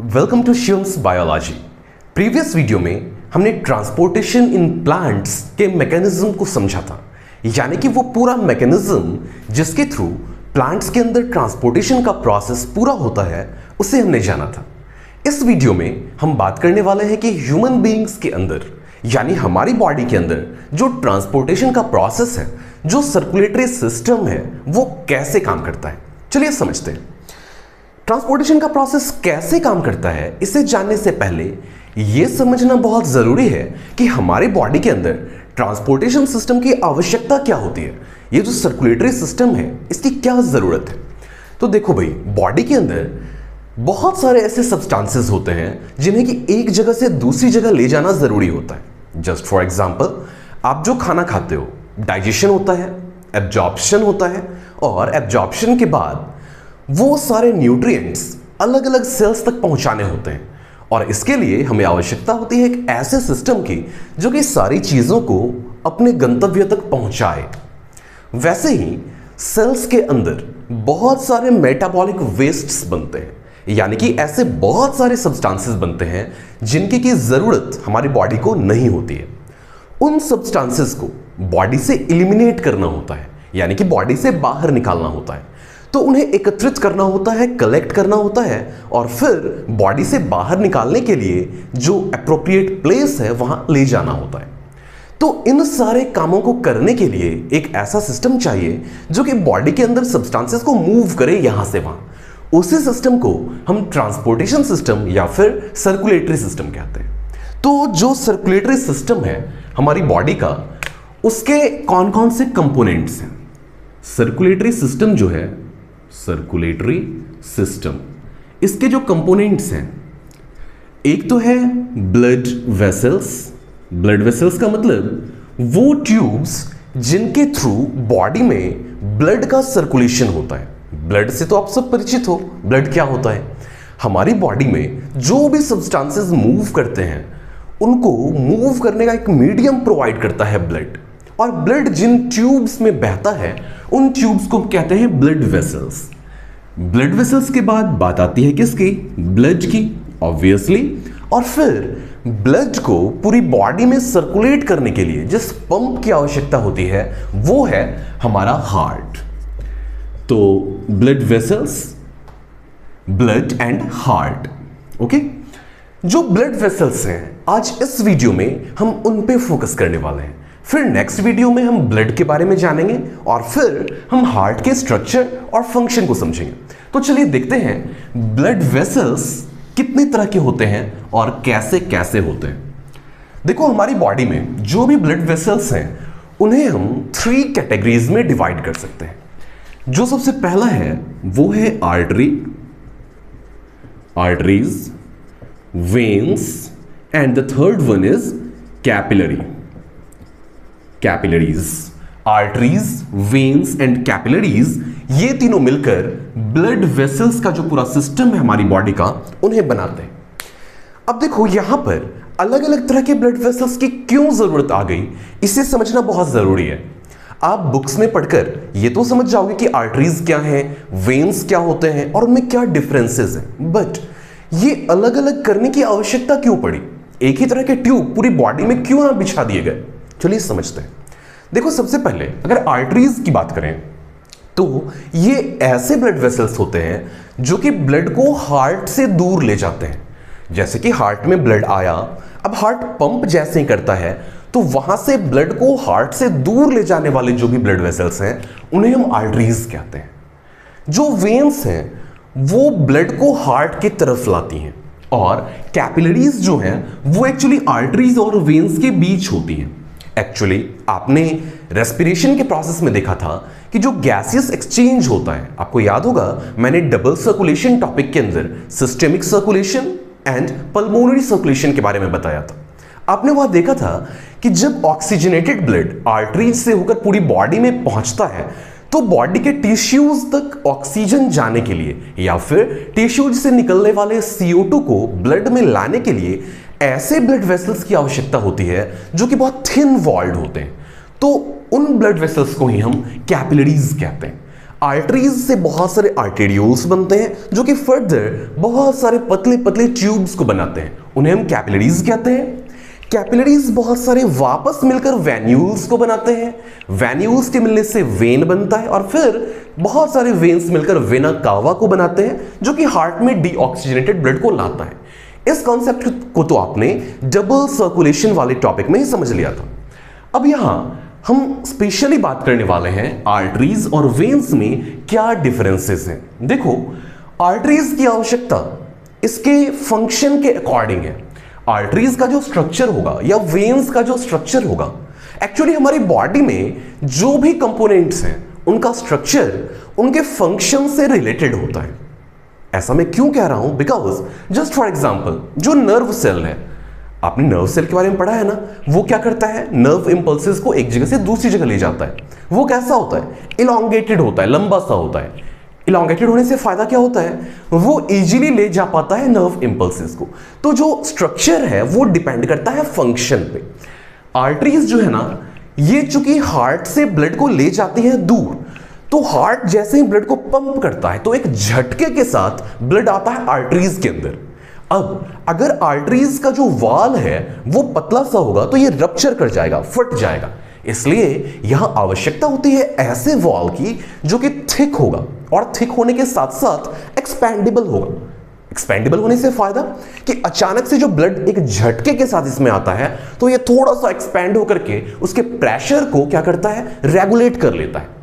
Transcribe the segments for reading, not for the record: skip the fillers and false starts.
Welcome to Shivam's biology. Previous video में हमने transportation in plants के मैकेनिज्म को समझा था, यानी कि वो पूरा मैकेनिज्म जिसके थ्रू प्लांट्स के अंदर ट्रांसपोर्टेशन का प्रोसेस पूरा होता है उसे हमने जाना था। इस वीडियो में हम बात करने वाले हैं कि ह्यूमन बीइंग्स के अंदर यानी हमारी बॉडी के अंदर जो ट्रांसपोर्टेशन का प्रोसेस है, जो सर्कुलेटरी सिस्टम है, वो कैसे काम करता है। चलिए समझते हैं ट्रांसपोर्टेशन का प्रोसेस कैसे काम करता है। इसे जानने से पहले यह समझना बहुत जरूरी है कि हमारी बॉडी के अंदर ट्रांसपोर्टेशन सिस्टम की आवश्यकता क्या होती है। ये जो सर्कुलेटरी सिस्टम है इसकी क्या जरूरत है। तो देखो भाई, बॉडी के अंदर बहुत सारे ऐसे सब्सटेंसेस होते हैं जिन्हें कि एक जगह से दूसरी जगह ले जाना जरूरी होता है। जस्ट फॉर एग्जाम्पल, आप जो खाना खाते हो, डाइजेशन होता है, एब्जॉर्प्शन होता है, और एब्जॉर्प्शन के बाद वो सारे न्यूट्रिएंट्स अलग अलग सेल्स तक पहुंचाने होते हैं, और इसके लिए हमें आवश्यकता होती है एक ऐसे सिस्टम की जो कि सारी चीजों को अपने गंतव्य तक पहुंचाए। वैसे ही सेल्स के अंदर बहुत सारे मेटाबॉलिक वेस्ट्स बनते हैं, यानी कि ऐसे बहुत सारे सब्सटेंसेस बनते हैं जिनकी की जरूरत हमारी बॉडी को नहीं होती है। उन सब्सटेंसेस को बॉडी से एलिमिनेट करना होता है, यानी कि बॉडी से बाहर निकालना होता है। तो उन्हें एकत्रित करना होता है, कलेक्ट करना होता है, और फिर बॉडी से बाहर निकालने के लिए जो एप्रोप्रिएट प्लेस है वहां ले जाना होता है। तो इन सारे कामों को करने के लिए एक ऐसा सिस्टम चाहिए जो कि बॉडी के अंदर सब्सटेंसेस को मूव करे यहां से वहां। उसी सिस्टम को हम ट्रांसपोर्टेशन सिस्टम या फिर सर्कुलेटरी सिस्टम कहते हैं। तो जो सर्कुलेटरी सिस्टम है हमारी बॉडी का, उसके कौन कौन से कंपोनेंट्स हैं। सर्कुलेटरी सिस्टम जो है, सर्कुलेटरी सिस्टम, इसके जो कंपोनेंट्स हैं, एक तो है ब्लड वेसल्स। ब्लड वेसल्स का मतलब वो ट्यूब्स जिनके थ्रू बॉडी में ब्लड का सर्कुलेशन होता है। ब्लड से तो आप सब परिचित हो। ब्लड क्या होता है? हमारी बॉडी में जो भी सब्सटेंसेस मूव करते हैं उनको मूव करने का एक मीडियम प्रोवाइड करता है ब्लड, और ब्लड जिन ट्यूब्स में बहता है उन ट्यूब्स को कहते हैं ब्लड वेसल्स। ब्लड वेसल्स के बाद बात आती है किसकी? ब्लड की, ऑब्वियसली। और फिर ब्लड को पूरी बॉडी में सर्कुलेट करने के लिए जिस पंप की आवश्यकता होती है वो है हमारा हार्ट। तो blood vessels, blood and heart. Okay, जो ब्लड वेसल्स हैं आज इस वीडियो में हम उन पे फोकस करने वाले हैं। फिर नेक्स्ट वीडियो में हम ब्लड के बारे में जानेंगे, और फिर हम हार्ट के स्ट्रक्चर और फंक्शन को समझेंगे। तो चलिए देखते हैं ब्लड वेसल्स कितनी तरह के होते हैं और कैसे कैसे होते हैं। देखो, हमारी बॉडी में जो भी ब्लड वेसल्स हैं उन्हें हम 3 कैटेगरीज में डिवाइड कर सकते हैं। जो सबसे पहला है वो है artery, arteries, veins, and the third one is capillary, capillaries. Arteries, veins and capillaries, ये तीनों मिलकर ब्लड वेसल्स का जो पूरा सिस्टम है हमारी बॉडी का, उन्हें बनाते हैं। अब देखो, यहां पर अलग अलग तरह के ब्लड वेसल्स की क्यों जरूरत आ गई, इसे समझना बहुत जरूरी है। आप बुक्स में पढ़कर ये तो समझ जाओगे कि आर्टरीज क्या है, वेन्स क्या होते हैं और उनमें क्या डिफरेंसेस हैं, बट ये अलग अलग करने की आवश्यकता क्यों पड़ी? एक ही तरह के ट्यूब पूरी बॉडी में क्यों ना बिछा दिए गए? चलिए समझते हैं। देखो, सबसे पहले अगर आर्टरीज की बात करें तो ये ऐसे ब्लड वेसल्स होते हैं जो कि ब्लड को हार्ट से दूर ले जाते हैं। जैसे कि हार्ट में ब्लड आया, अब हार्ट पंप जैसे ही करता है तो वहां से ब्लड को हार्ट से दूर ले जाने वाले जो भी ब्लड वेसल्स हैं उन्हें हम आर्टरीज कहते हैं। जो वेन्स हैं वो ब्लड को हार्ट की तरफ लाती हैं, और कैपिलरीज जो हैं वो एक्चुअली आर्टरीज और वेन्स के बीच होती हैं। एक्चुअली आपने रेस्पिरेशन के प्रोसेस में देखा था कि जो गैसियस एक्सचेंज होता है, आपको याद होगा मैंने डबल सर्कुलेशन टॉपिक के अंदर systemic circulation and pulmonary circulation के बारे में बताया था। आपने वहां देखा था कि जब ऑक्सीजनेटेड ब्लड आर्टरीज से होकर पूरी बॉडी में पहुंचता है तो बॉडी के टिश्यूज तक ऑक्सीजन जाने के लिए या फिर टिश्यूज से निकलने वाले CO2 को ब्लड में लाने के लिए ऐसे ब्लड वेसल्स की आवश्यकता होती है जो कि बहुत थिन वॉल्ड होते हैं। तो उन ब्लड वेसल्स को ही हम कैपिलरीज कहते हैं। आर्टरीज से बहुत सारे आर्टेरियोल्स बनते हैं जो कि फर्दर बहुत सारे पतले पतले ट्यूब्स को बनाते हैं, उन्हें हम कैपिलरीज कहते हैं। कैपिलरीज बहुत सारे वापस मिलकर वेन्यूल्स को बनाते हैं, वेन्यूल्स के मिलने से वेन बनता है और फिर बहुत सारे वेन्स मिलकर वेना कावा को बनाते हैं जो कि हार्ट में डीऑक्सीजनेटेड ब्लड को लाता है। इस कॉन्सेप्ट को तो आपने डबल सर्कुलेशन वाले टॉपिक में ही समझ लिया था। अब यहां हम स्पेशली बात करने वाले हैं आर्टरीज और वेन्स में क्या डिफरेंसेस हैं। देखो, आर्टरीज की आवश्यकता इसके फंक्शन के अकॉर्डिंग है। आर्टरीज का जो स्ट्रक्चर होगा या वेन्स का जो स्ट्रक्चर होगा, एक्चुअली हमारी बॉडी में जो भी कंपोनेंट्स हैं उनका स्ट्रक्चर उनके फंक्शन से रिलेटेड होता है। ऐसा मैं क्यों कह रहा हूं? बिकॉज जस्ट फॉर एग्जांपल, जो नर्व सेल है, आपने नर्व सेल के बारे में पढ़ा है ना, वो क्या करता है? नर्व इंपल्सेस को एक जगह से दूसरी जगह ले जाता है। वो कैसा होता है? इलॉन्गेटेड होता है, लंबा सा होता है। इलॉन्गेटेड होने से फायदा क्या होता है? वो इजीली ले जा पाता है नर्व इंपल्सेस को। तो जो स्ट्रक्चर है वो डिपेंड करता है फंक्शन पे। आर्टरीज जो है ना, ये चूंकि हार्ट से ब्लड को ले जाती है दूर, तो हार्ट जैसे ही ब्लड को पंप करता है तो एक झटके के साथ ब्लड आता है आर्टरीज के अंदर। अब अगर आर्टरीज का जो वॉल है वो पतला सा होगा तो ये रप्चर कर जाएगा, फट जाएगा। इसलिए यहां आवश्यकता होती है ऐसे वॉल की जो कि थिक होगा और थिक होने के साथ साथ एक्सपेंडेबल होगा। एक्सपेंडेबल होने से फायदा कि अचानक से जो ब्लड एक झटके के साथ इसमें आता है तो ये थोड़ा सा एक्सपेंड होकर के उसके प्रेशर को क्या करता है? रेगुलेट कर लेता है।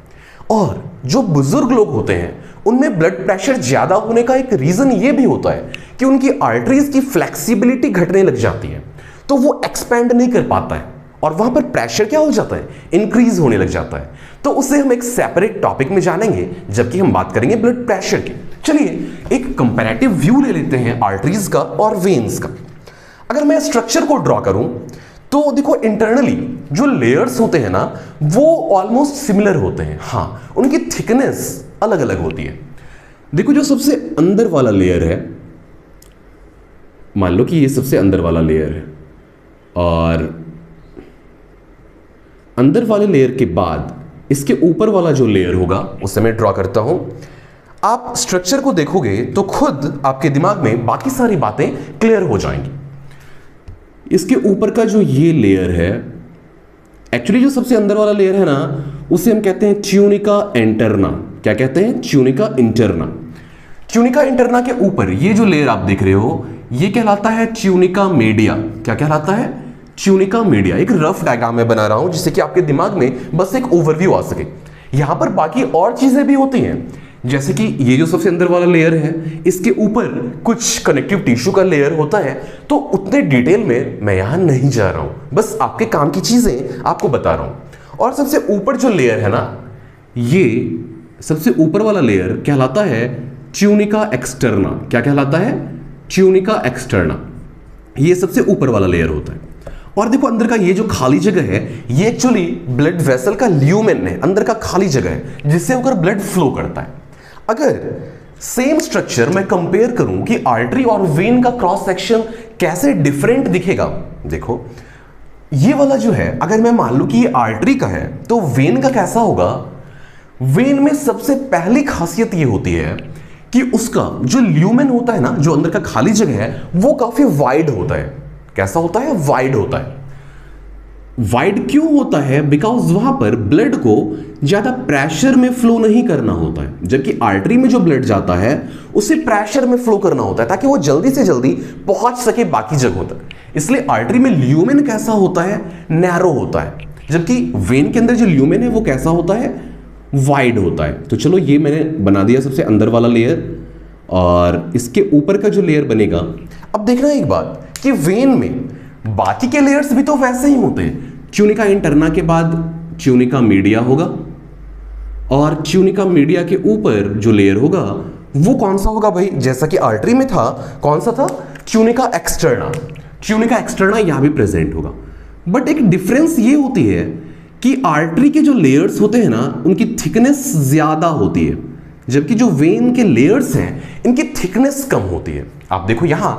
और जो बुजुर्ग लोग होते हैं उनमें ब्लड प्रेशर ज्यादा होने का एक रीजन ये भी होता है कि उनकी आर्टरीज की फ्लेक्सिबिलिटी घटने लग जाती है, तो वो एक्सपेंड नहीं कर पाता है और वहां पर प्रेशर क्या हो जाता है? इंक्रीज होने लग जाता है। तो उसे हम एक सेपरेट टॉपिक में जानेंगे जबकि हम बात करेंगे ब्लड प्रेशर की। चलिए एक कंपैरेटिव व्यू ले लेते हैं आर्टरीज का और वेन्स का। अगर मैं स्ट्रक्चर को ड्रॉ करूं तो देखो, इंटरनली जो लेयर्स होते हैं ना वो ऑलमोस्ट सिमिलर होते हैं। हां, उनकी थिकनेस अलग अलग होती है। देखो, जो सबसे अंदर वाला लेयर है, मान लो कि ये सबसे अंदर वाला लेयर है और अंदर वाले लेयर के बाद इसके ऊपर वाला जो लेयर होगा उसे मैं ड्रॉ करता हूं। आप स्ट्रक्चर को देखोगे तो खुद आपके दिमाग में बाकी सारी बातें क्लियर हो जाएंगी। इसके ऊपर का जो ये लेयर है, एक्चुअली जो सबसे अंदर वाला लेयर है ना, उसे हम कहते हैं ट्यूनिका इंटरना। क्या कहते हैं? Tunica interna. ट्यूनिका इंटरना के ऊपर ये जो लेयर आप देख रहे हो ये कहलाता है ट्यूनिका मीडिया। क्या कहलाता है? Tunica media. एक रफ डायग्राम में बना रहा हूं जिससे कि आपके दिमाग में बस एक ओवरव्यू आ सके। यहां पर बाकी और चीजें भी होती हैं, जैसे कि ये जो सबसे अंदर वाला लेयर है इसके ऊपर कुछ कनेक्टिव टिश्यू का लेयर होता है। तो उतने डिटेल में मैं यहां नहीं जा रहा हूं, बस आपके काम की चीजें आपको बता रहा हूं। और सबसे ऊपर जो लेयर है ना, ये सबसे ऊपर वाला लेयर कहलाता है ट्यूनिका एक्सटर्ना। क्या कहलाता है? Tunica externa. ये सबसे ऊपर वाला लेयर होता है। और देखो, अंदर का ये जो खाली जगह है ये एक्चुअली ब्लड वेसल का ल्यूमेन है, अंदर का खाली जगह है जिससे होकर ब्लड फ्लो करता है। अगर सेम स्ट्रक्चर मैं कंपेयर करूं कि आर्टरी और वेन का क्रॉस सेक्शन कैसे डिफरेंट दिखेगा, देखो ये वाला जो है, अगर मैं मान लूं कि ये आर्टरी का है तो वेन का कैसा होगा? वेन में सबसे पहली खासियत ये होती है कि उसका जो ल्यूमेन होता है ना, जो अंदर का खाली जगह है, वो काफी वाइड होता है। कैसा होता है? वाइड होता है। वाइड क्यों होता है? बिकॉज वहां पर ब्लड को ज्यादा प्रेशर में फ्लो नहीं करना होता है, जबकि आर्टरी में जो ब्लड जाता है उसे प्रेशर में फ्लो करना होता है ताकि वो जल्दी से जल्दी पहुंच सके बाकी जगहों तक। इसलिए आर्टरी में ल्यूमेन कैसा होता है? नैरो होता है, जबकि वेन के अंदर जो ल्यूमेन है वो कैसा होता है? वाइड होता है। तो चलो, ये मैंने बना दिया सबसे अंदर वाला लेयर और इसके ऊपर का जो लेयर बनेगा। अब देखना एक बात कि वेन में बाकी के लेयर्स भी तो वैसे ही होते हैं। ट्यूनिका इंटरना के बाद ट्यूनिका मीडिया होगा और ट्यूनिका मीडिया के ऊपर जो लेयर होगा वो कौन सा होगा भाई? जैसा कि आर्टरी में था, कौन सा था? Tunica externa. ट्यूनिका एक्सटर्ना यहां भी प्रेजेंट होगा। बट एक डिफरेंस ये होती है कि आर्टरी के जो लेयर्स होते हैं ना उनकी थिकनेस ज्यादा होती है, जबकि जो वेन के लेयर्स हैं इनकी थिकनेस कम होती है। आप देखो, यहां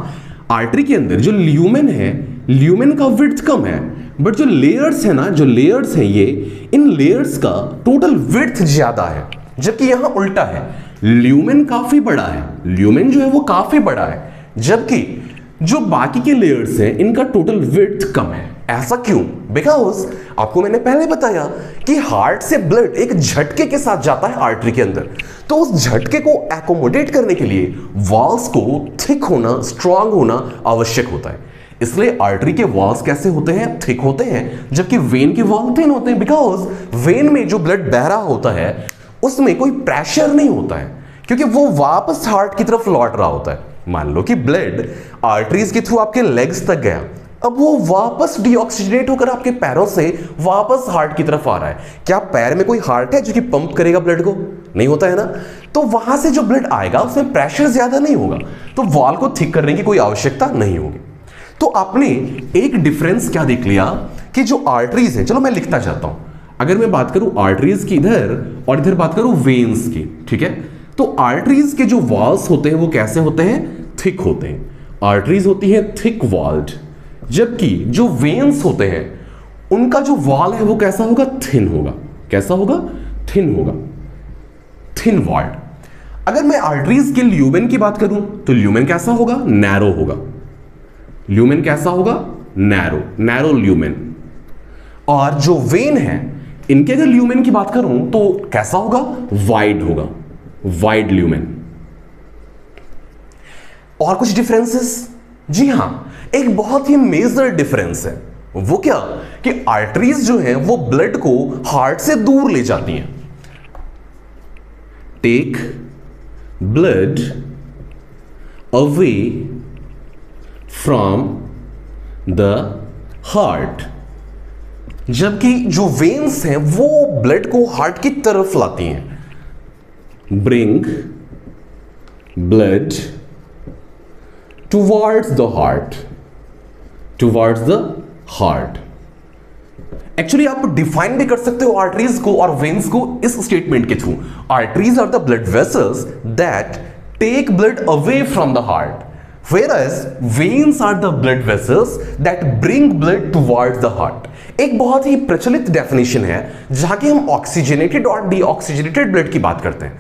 आर्टरी के अंदर जो ल्यूमेन है, ल्यूमेन का विड्थ कम है, बट जो लेयर्स है ना, जो लेयर्स हैं ये, इन लेयर्स का टोटल विड्थ ज्यादा है। जबकि यहां उल्टा है, ल्यूमेन काफी बड़ा है, ल्यूमेन जो है वो काफी बड़ा है, जबकि जो बाकी के लेयर्स हैं इनका टोटल विड्थ कम है। ऐसा क्यों? बिकॉज आपको मैंने पहले बताया कि हार्ट से ब्लड एक झटके के साथ जाता है आर्टरी के अंदर, तो उस झटके को एकोमोडेट करने के लिए वॉल्स को थिक होना, स्ट्रांग होना आवश्यक होता है। इसलिए आर्टरी के वॉल्स कैसे होते हैं? थिक होते हैं, जबकि वेन के वॉल थिन होते हैं। बिकॉज वेन में जो ब्लड बह रहा होता है उसमें कोई प्रेशर नहीं होता है, क्योंकि वो वापस हार्ट की तरफ लौट रहा होता है। मान लो कि ब्लड आर्टरीज के थ्रू आपके लेग्स तक गया, अब वो वापस डीऑक्सीजनेट होकर आपके पैरों से वापस हार्ट की तरफ आ रहा है। क्या पैर में कोई हार्ट है जो कि पंप करेगा ब्लड को? नहीं होता है ना। तो वहां से जो ब्लड आएगा उसमें प्रेशर ज्यादा नहीं होगा, तो वॉल को थिक करने की कोई आवश्यकता नहीं होगी। तो आपने एक डिफरेंस क्या देख लिया कि जो आर्टरीज है, चलो मैं लिखता जाता हूं, अगर मैं बात करूं आर्टरीज की इधर और इधर बात करूं वेन्स की, ठीक है, तो आर्टरीज के जो वॉल्स होते हैं वो कैसे होते हैं? थिक होते हैं। आर्टरीज होती है थिक वॉल्ड, जबकि जो वेन्स होते हैं उनका जो वॉल है वो कैसा होगा? थिन होगा। कैसा होगा? थिन होगा, थिन वॉल्ड। अगर मैं आर्टरीज के ल्यूमेन की बात करूं तो ल्यूमेन कैसा होगा? नैरो होगा। ल्यूमेन कैसा होगा? Narrow, narrow lumen. और जो वेन है इनके अगर ल्यूमेन की बात करूं तो कैसा होगा? वाइड होगा, वाइड ल्यूमेन। और कुछ डिफरेंसेस? जी हां, एक बहुत ही मेजर डिफरेंस है। वो क्या? कि आर्टरीज जो है वो ब्लड को हार्ट से दूर ले जाती हैं। Take blood away from the heart, जबकि जो वेन्स हैं वो ब्लड को हार्ट की तरफ लाती हैं। Bring blood towards the heart, towards the heart. Actually आप डिफाइन भी कर सकते हो आर्टरीज को और वेन्स को इस स्टेटमेंट के थ्रू। Arteries are the blood vessels that take blood away from the heart, whereas veins are the blood vessels that bring blood towards the heart। एक बहुत ही प्रचलित डेफिनेशन है जहां कि हम ऑक्सीजनेटेड और डीऑक्सीजनेटेड ब्लड की बात करते हैं।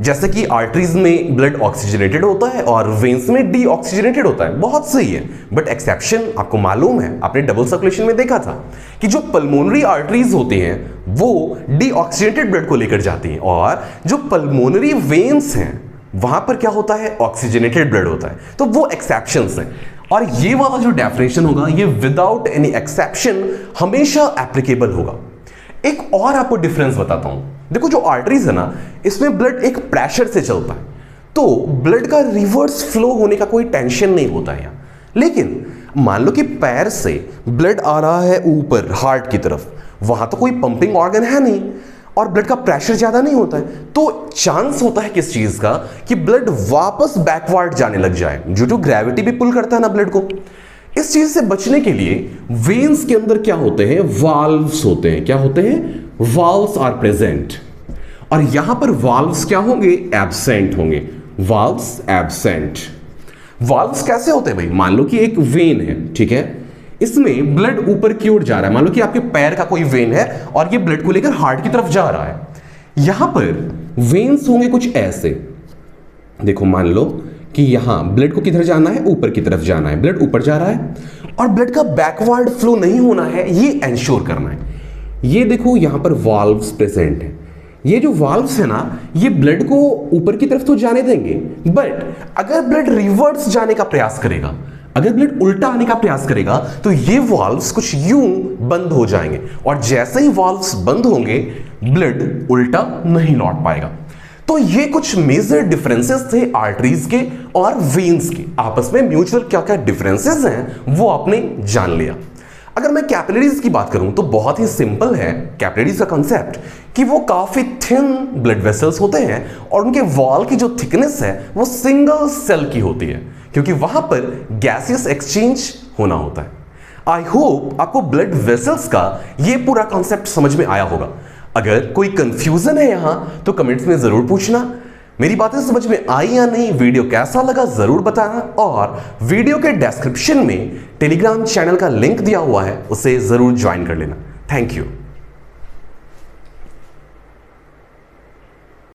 जैसे कि आर्टरीज में ब्लड ऑक्सीजनेटेड होता है और वेन्स में डीऑक्सीजनेटेड होता है, बहुत सही है। बट एक्सेप्शन आपको मालूम है, आपने डबल सर्कुलेशन में देखा था कि जो पल्मोनरी आर्टरीज होती हैं वो डीऑक्सीजनेटेड ब्लड को लेकर जाती हैं, और जो पल्मोनरी वेन्स हैं वहां पर क्या होता है? ऑक्सीजनेटेड ब्लड होता है। तो वो एक्सेप्शंस हैं, और ये वाला जो डेफिनेशन होगा ये विदाउट एनी एक्सेप्शन हमेशा एप्लीकेबल होगा। एक और आपको डिफरेंस बताता हूं। देखो, जो आर्टरीज है ना, इसमें ब्लड एक प्रेशर से चलता है, तो ब्लड का रिवर्स फ्लो होने का कोई टेंशन नहीं होता है। लेकिन मान लो कि पैर से ब्लड आ रहा है ऊपर हार्ट की तरफ, वहां तो कोई पंपिंग ऑर्गन है नहीं और ब्लड का प्रेशर ज्यादा नहीं होता है, तो चांस होता है किस चीज का? कि ब्लड वापस बैकवर्ड जाने लग जाए, ड्यू टू ग्रेविटी भी पुल करता है ना ब्लड को। इस चीज से बचने के लिए वेन्स के अंदर क्या होते हैं? वाल्व्स होते हैं। क्या होते हैं? वाल्व्स आर प्रेजेंट, और यहां पर वाल्व्स क्या होंगे? एब्सेंट होंगे। Valves absent. वाल्व्स कैसे होते हैं भाई? मान लो कि एक वेन है, ठीक है, इसमें ब्लड ऊपर की ओर जा रहा है। मान लो कि आपके पैर का कोई वेन है और ये ब्लड को लेकर हार्ट की तरफ जा रहा है। यहां पर वेन्स होंगे कुछ ऐसे, देखो, मान लो कि यहां ब्लड को किधर जाना है? ऊपर की तरफ जाना है। ब्लड ऊपर जा रहा है और ब्लड का बैकवर्ड फ्लो नहीं होना है, ये एंश्योर करना है। ये देखो, यहां पर वाल्व्स प्रेजेंट है। ये जो वाल्व्स है ना, ये ब्लड को ऊपर की तरफ तो जाने देंगे, बट अगर ब्लड रिवर्स जाने का प्रयास करेगा, अगर ब्लड उल्टा आने का प्रयास करेगा, तो ये वाल्व्स कुछ यूं बंद हो जाएंगे, और जैसे ही वाल्व्स बंद होंगे ब्लड उल्टा नहीं लौट पाएगा। तो ये कुछ मेजर डिफरेंसेस थे आर्टरीज के और वेन्स के। आपस में म्यूचुअल क्या क्या डिफरेंसेस हैं वो आपने जान लिया। अगर मैं कैपिलरीज की बात करूं तो बहुत ही सिंपल है कैपिलरीज का कॉन्सेप्ट, कि वो काफी थिन ब्लड वेसल्स होते हैं और उनके वॉल की जो थिकनेस है वो सिंगल सेल की होती है, क्योंकि वहां पर गैसियस एक्सचेंज होना होता है। आई होप आपको ब्लड वेसल्स का ये पूरा कॉन्सेप्ट समझ में आया होगा। अगर कोई कंफ्यूजन है यहां तो कमेंट्स में जरूर पूछना। मेरी बातें समझ में आई या नहीं, वीडियो कैसा लगा जरूर बताना, और वीडियो के डिस्क्रिप्शन में टेलीग्राम चैनल का लिंक दिया हुआ है, उसे जरूर ज्वाइन कर लेना। Thank you.